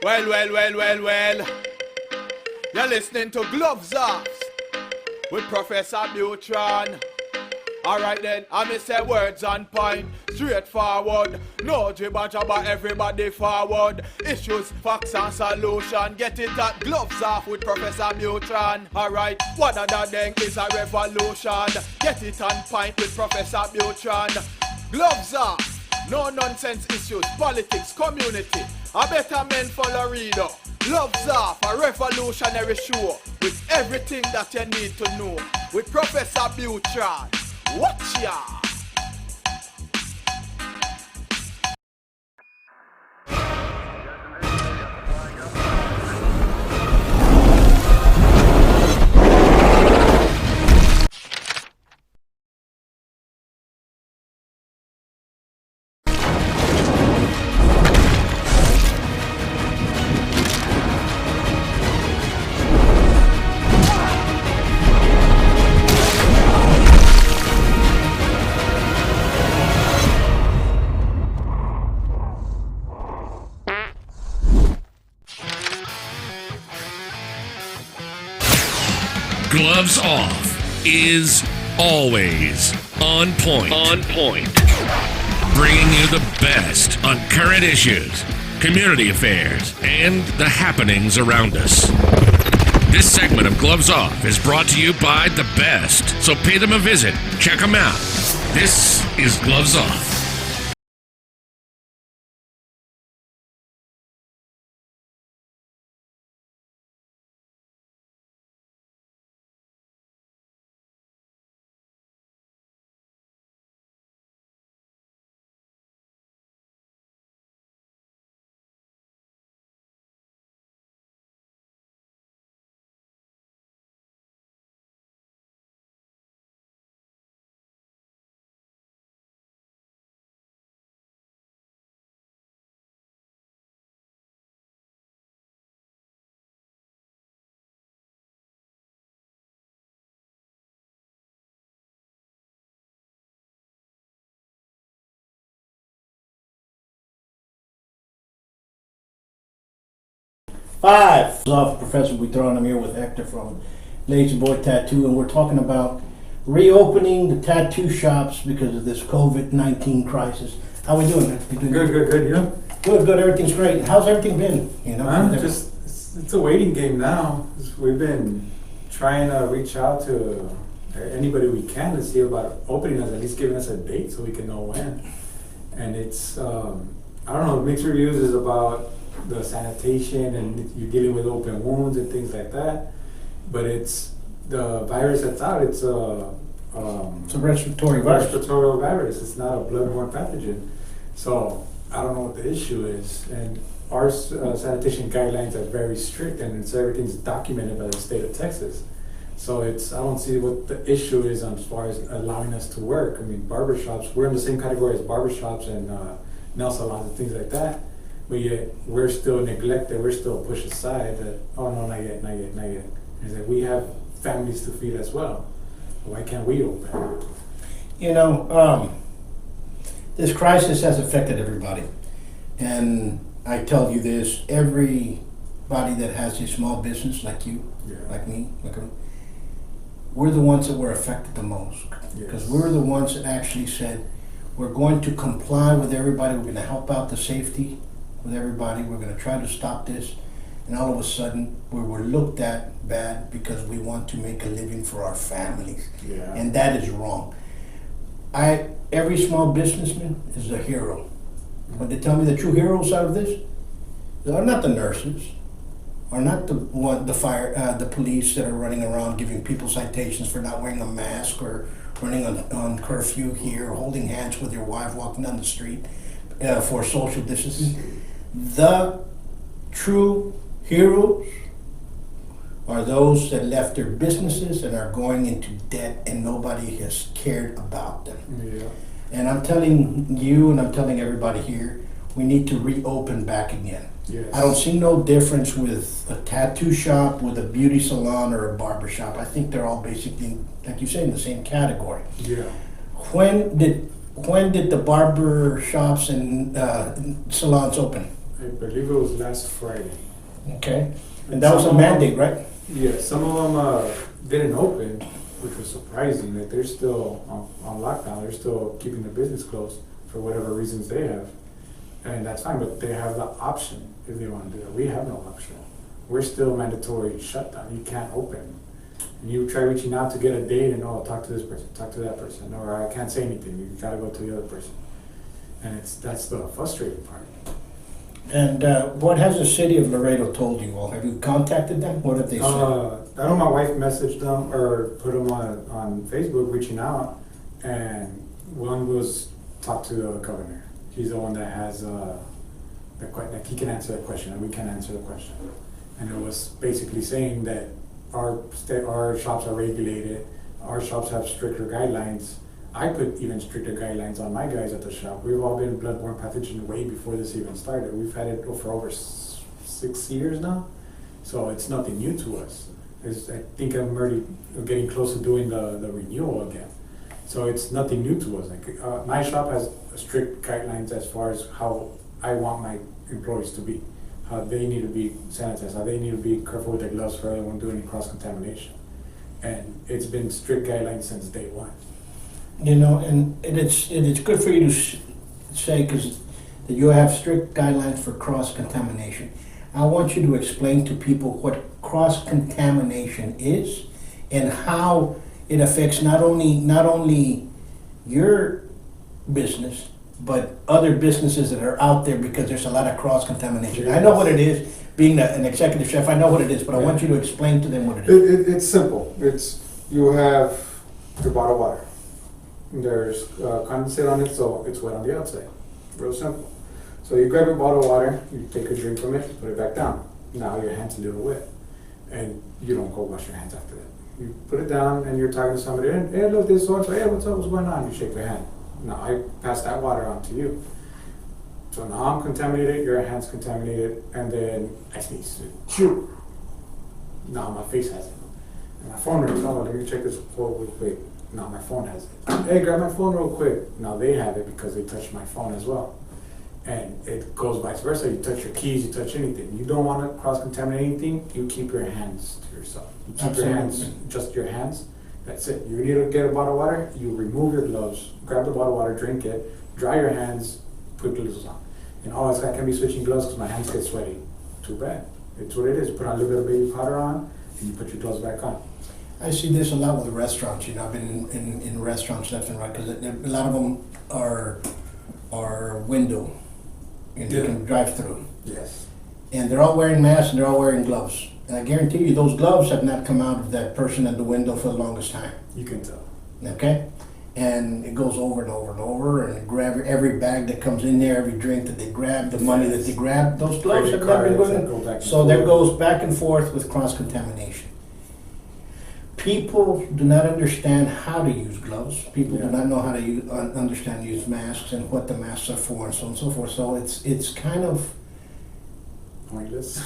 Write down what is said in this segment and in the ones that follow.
Well. You're listening to Gloves Off with Professor Buitrón. Alright then, I may say words on point, straightforward. No jibber jabber, everybody forward. Issues, facts and solution. Get it at Gloves Off with Professor Buitrón. Alright, what other thing is a revolution? Get it on point with Professor Buitrón. Gloves Off, no nonsense issues, politics, community. A better men follow reader. Gloves Off, a revolutionary show with everything that you need to know. With Professor Buitrón. Watch ya! Gloves Off is always on point. Bringing you the best on current issues, community affairs, and the happenings around us. This segment of Gloves Off is brought to you by the best, so pay them a visit. Check them out. This is Gloves Off. Five. Off Professor Buitrón. I'm here with Hector from LazyBoy Tattoo, and we're talking about reopening the tattoo shops because of this COVID-19 crisis. How we doing, man? You doing Good. You? Good. Everything's great. How's everything been? It's a waiting game now. We've been trying to reach out to anybody we can to see about opening us, at least giving us a date so we can know when. And it's, I don't know, mixed reviews is about the sanitation and you're dealing with open wounds and things like that. But it's the virus that's out. It's a respiratory virus. It's not a bloodborne pathogen. So I don't know what the issue is. And our sanitation guidelines are very strict, and everything's documented by the state of Texas. So I don't see what the issue is as far as allowing us to work. I mean, barbershops, we're in the same category as barbershops and nail salons and things like that. But yet we're still neglected, we're still pushed aside that, oh no, not yet. And that we have families to feed as well. Why can't we open? This crisis has affected everybody. And I tell you this, everybody that has a small business like you, like me, we're the ones that were affected the most. Because we're the ones that actually said, we're going to comply with everybody, we're going to help out the safety with everybody, we're going to try to stop this, and all of a sudden we're looked at bad because we want to make a living for our families, and that is wrong. Every small businessman is a hero. When they tell me the true heroes out of this, are not the nurses, are not the police that are running around giving people citations for not wearing a mask or running on curfew here, or holding hands with your wife walking down the street for social distancing. The true heroes are those that left their businesses and are going into debt, and nobody has cared about them. And I'm telling you, and I'm telling everybody here, we need to reopen back again. I don't see no difference with a tattoo shop, with a beauty salon, or a barber shop. I think they're all basically, like you say, in the same category. When did the barber shops and salons open? I believe it was last Friday. Okay. And that was a mandate, right? Yeah, some of them didn't open, which was surprising. Like they're still on lockdown. They're still keeping their business closed for whatever reasons they have, and that's fine. But they have the option if they want to do that. We have no option. We're still mandatory shutdown. You can't open. And you try reaching out to get a date, and talk to this person, talk to that person, or I can't say anything. You gotta go to the other person, and that's the frustrating part. And what has the city of Laredo told you all? Have you contacted them? What have they said? I know my wife messaged them or put them on Facebook reaching out, and one was talk to the governor. He's the one that has that he can answer the question and we can answer the question. And it was basically saying that our shops are regulated, our shops have stricter guidelines. I put even stricter guidelines on my guys at the shop. We've all been bloodborne pathogen way before this even started. We've had it for over 6 years now, so it's nothing new to us. I think I'm already getting close to doing the renewal again. So it's nothing new to us. Like my shop has strict guidelines as far as how I want my employees to be, how they need to be sanitized, how they need to be careful with their gloves for everyone doing cross-contamination. And it's been strict guidelines since day one. You know, and it's good for you to say, because you have strict guidelines for cross-contamination. I want you to explain to people what cross-contamination is and how it affects not only your business, but other businesses that are out there, because there's a lot of cross-contamination. Yes. I know what it is, being an executive chef, I know what it is, but I want you to explain to them what it is. It's simple. You have your bottled water. There's condensate on it, so it's wet on the outside. Real simple. So you grab your bottle of water, you take a drink from it, put it back down. Now your hand's a little wet, and you don't go wash your hands after that. You put it down, and you're talking to somebody, and hey, look, this so-and-so, hey, what's up, what's going on? You shake their hand. Now I pass that water on to you. So now I'm contaminated, your hand's contaminated, and then I sneeze. Shoot. Now my face has it. And my phone rings. Oh, let me check this quote real quick. Now my phone has it. Hey, grab my phone real quick. Now they have it because they touched my phone as well. And it goes vice versa. You touch your keys, you touch anything. You don't want to cross-contaminate anything, you keep your hands to yourself. You keep Absolutely. your hands, just your hands. That's it. You need to get a bottle of water, you remove your gloves, grab the bottle of water, drink it, dry your hands, put gloves on. And I can be switching gloves because my hands get sweaty. Too bad. It's what it is. Put on a little bit of baby powder on, and you put your gloves back on. I see this a lot with the restaurants. You know, I've been in restaurants left and right, because a lot of them are window, and you can drive through. Yes. And they're all wearing masks and they're all wearing gloves. And I guarantee you, those gloves have not come out of that person at the window for the longest time. You can tell. Okay? And it goes over and over and over, and they grab every bag that comes in there, every drink that they grab, the money that they grab. Those gloves have not been good. So there goes back and forth with cross-contamination. People do not understand how to use gloves. People do not know how to understand use masks and what the masks are for, and so on and so forth. So it's kind of pointless.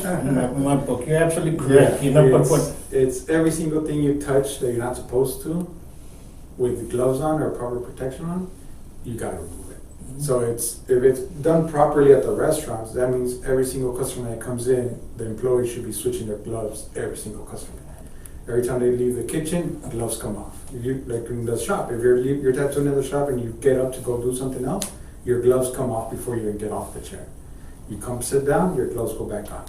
in my book. You're absolutely correct. Yeah, it's every single thing you touch that you're not supposed to, with gloves on or proper protection on, you gotta remove it. Mm-hmm. So if it's done properly at the restaurants, that means every single customer that comes in, the employee should be switching their gloves every single customer. Every time they leave the kitchen, gloves come off. Like in the shop, if you're tattooing in the shop and you get up to go do something else, your gloves come off before you even get off the chair. You come sit down, your gloves go back on.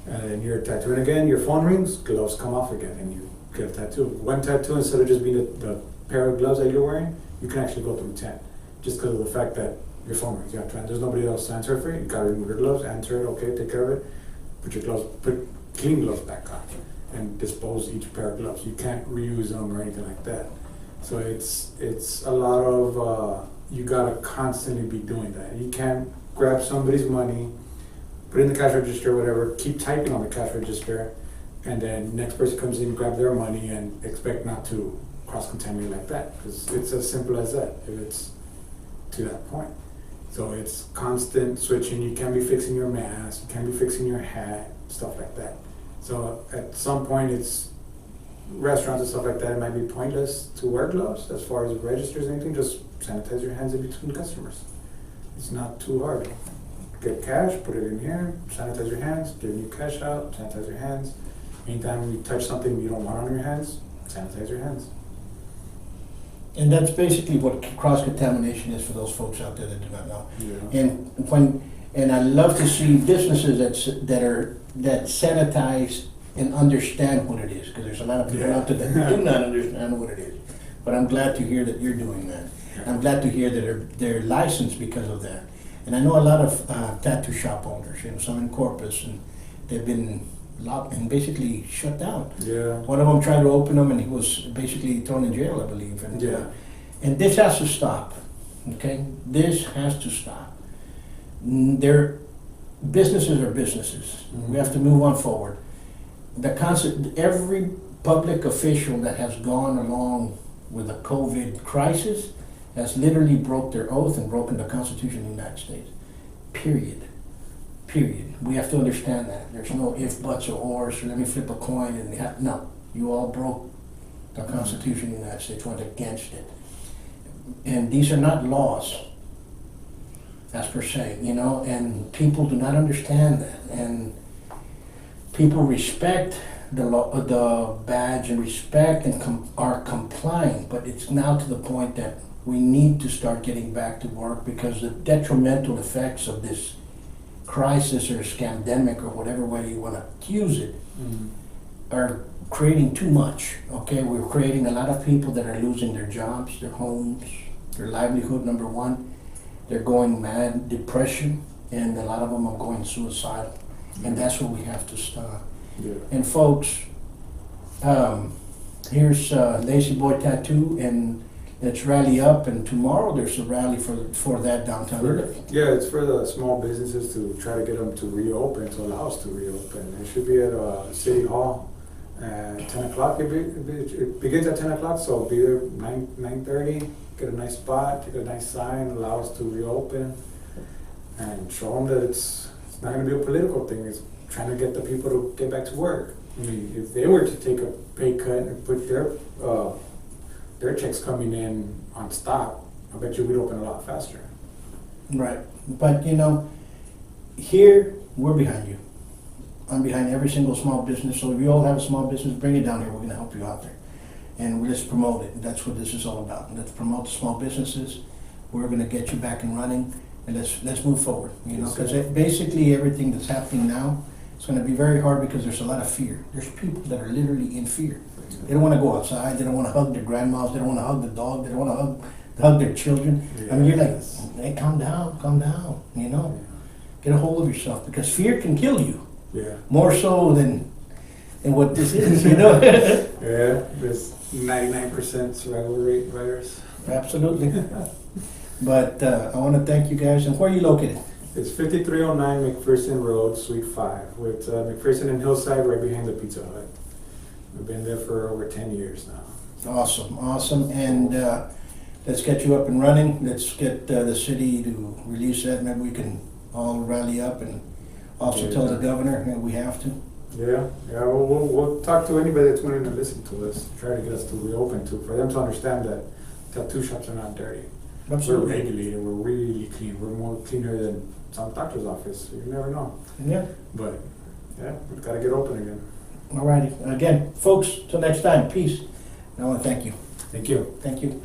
And then you're tattooing again, your phone rings, gloves come off again, and you get a tattoo. One tattoo, instead of just being the pair of gloves that you're wearing, you can actually go through 10. Just because of the fact that your phone rings. There's nobody else to answer it for you. You gotta remove your gloves, answer it, okay, take care of it. Put clean gloves back on, and dispose each pair of gloves. You can't reuse them or anything like that. So it's a lot of, you gotta constantly be doing that. You can't grab somebody's money, put it in the cash register, whatever, keep typing on the cash register, and then next person comes in, grab their money, and expect not to cross-contaminate like that, because it's as simple as that, if it's to that point. So it's constant switching. You can't be fixing your mask, you can't be fixing your hat, stuff like that. So at some point, it's restaurants and stuff like that, it might be pointless to wear gloves as far as registers or anything. Just sanitize your hands in between customers. It's not too hard. get cash, put it in here, sanitize your hands, give you cash out, sanitize your hands. Anytime you touch something you don't want on your hands, sanitize your hands. And that's basically what cross-contamination is for those folks out there that do not know. Yeah. And I love to see businesses that sanitize and understand what it is, because there's a lot of people out there that do not understand what it is. But I'm glad to hear that you're doing that. I'm glad to hear that they're licensed because of that. And I know a lot of tattoo shop owners, some in Corpus, and they've been locked and basically shut down. Yeah. One of them tried to open them, and he was basically thrown in jail, I believe. And and this has to stop. Okay, this has to stop. Businesses are businesses. We have to move on forward. Every public official that has gone along with the COVID crisis has literally broke their oath and broken the Constitution of the United States. Period. We have to understand that. There's no if, buts, or ors, or let me flip a coin and no. You all broke the Constitution of the United States, went against it. And these are not laws, as per se, and people do not understand that. And people respect the law, the badge, and respect and are complying, but it's now to the point that we need to start getting back to work, because the detrimental effects of this crisis or scamdemic or whatever way you want to accuse it are creating too much. Okay, we're creating a lot of people that are losing their jobs, their homes, their livelihood, number one. They're going mad, depression, and a lot of them are going suicidal. And that's what we have to stop. Yeah. And folks, here's LazyBoy Tattoo, and let's rally up. And tomorrow there's a rally for that downtown. Yeah, it's for the small businesses to try to get them to reopen, to allow us to reopen. It should be at City Hall at 10 o'clock. It begins at 10 o'clock, so be there 9:30. Get a nice spot, take a nice sign, allow us to reopen, and show them that it's not going to be a political thing. It's trying to get the people to get back to work. I mean, if they were to take a pay cut and put their checks coming in on stop, I bet you we'd open a lot faster. Right. But here we're behind you. I'm behind every single small business. So if you all have a small business, bring it down here. We're going to help you out there. And let's promote it. That's what this is all about. Let's promote the small businesses. We're going to get you back and running, and let's move forward. Because basically everything that's happening now, it's going to be very hard, because there's a lot of fear. There's people that are literally in fear. They don't want to go outside. They don't want to hug their grandmas. They don't want to hug the dog. They don't want to hug their children. I mean, you're like, hey, calm down. Get a hold of yourself, because fear can kill you. Yeah. More so than what this is. Yeah, there's 99% survival rate virus. Absolutely. But I want to thank you guys. And where are you located? It's 5309 McPherson Road, Suite 5, with McPherson and Hillside right behind the Pizza Hut. We've been there for over 10 years now. Awesome. And let's get you up and running. Let's get the city to release that. Maybe we can all rally up and also tell the governor that we have to. Yeah. We'll talk to anybody that's willing to listen to us, try to get us to reopen for them to understand that tattoo shops are not dirty. Absolutely. We're regulated, we're really clean, we're more cleaner than some doctor's office, you never know. Yeah. But, we've got to get open again. All righty. Again, folks, till next time, peace. And I want to thank you. Thank you. Thank you.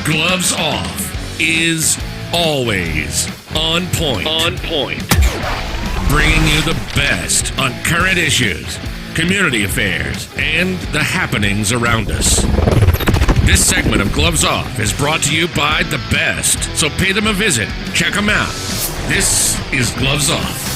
Gloves Off is always on point. On point. Bringing you the best on current issues, community affairs, and the happenings around us. This segment of Gloves Off is brought to you by the best, so pay them a visit. Check them out. This is Gloves Off.